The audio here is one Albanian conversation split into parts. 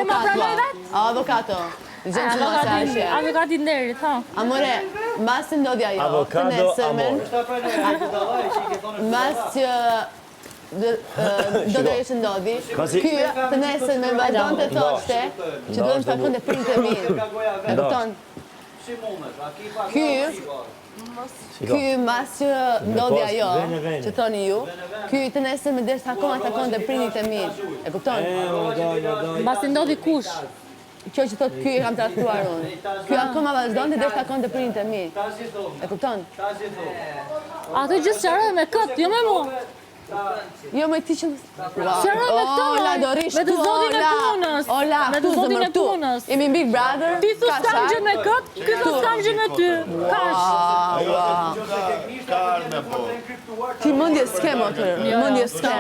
ma pranoj vetë? Avokato. Avokati nderit, ha. Amore, mbas të ndodhi ajo. Avokado, amor. Mbas që do të ishte ndodhi. Ky të nesër me vazhdon të thoshte që do të takonte prindët e mi. E kupton? Ky mbas që ndodhi ajo, që thoni ju, ky të nesër me derisa akoma takonte prindit e mi. E kupton? Mbas të ndodhi kush? Kjo që thot ky e kam trajtuar unë. Ky akoma vazhdon të derisa takonte prindit e mi. E kupton? Ato gjithë sqaroj me kët, jo me mua. Jo me ti që... Sqaroj me këtë, Ola, do rish me të zotin e punës. Ola, me të zotin e punës. Jemi Big Brother. Ti thos kam gjë me kët, ky thos kam gjë me ty. Ti mendje s'ke motor, mendje s'ke.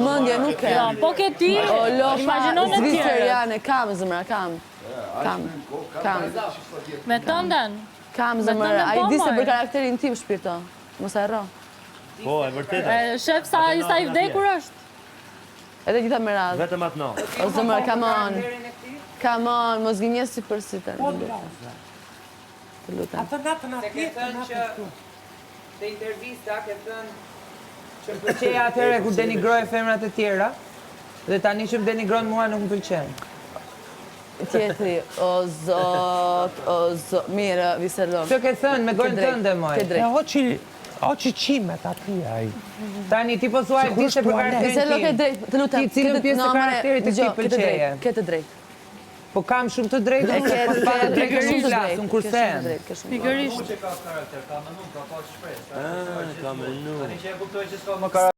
Mendje nuk ke. Po ke ti, imagjino në tjerë. Zviceriane, kam zëmra, kam. Me tënden. Kam zëmra, a i di se për karakterin tim shpirto. Mos harro. Po, e vërteta. Shef sa i vdekur është. Edhe gjitha me radhë. Vetëm atë no. O zëmra, come on, mos gënjes si për si të lutem. Atë natën Se ke thënë që te intervista ke thënë që pëlqej atëre kur denigroj femrat e tjera dhe tani që më denigron mua nuk më pëlqen. Tjetri, o zot, mirë, Viserlon. Që ke thënë me gojnë tënde moj. Ke drejt. Hoqi qimet ati ai. Tani ti po thuaj di se për karakterin Viserlon, ke tim. drejt, të lutem. Ti cilën pjesë të karakterit të ti pëlqeje. Ke të drejt. Po kam shumë të drejtë, unë pas para drejtërisht flas, unë kur them. Pikërisht. ka karakter, ka mënu, ka pas shpresë. Ka mënu. Tani që e kuptoj që s'ka më karakter.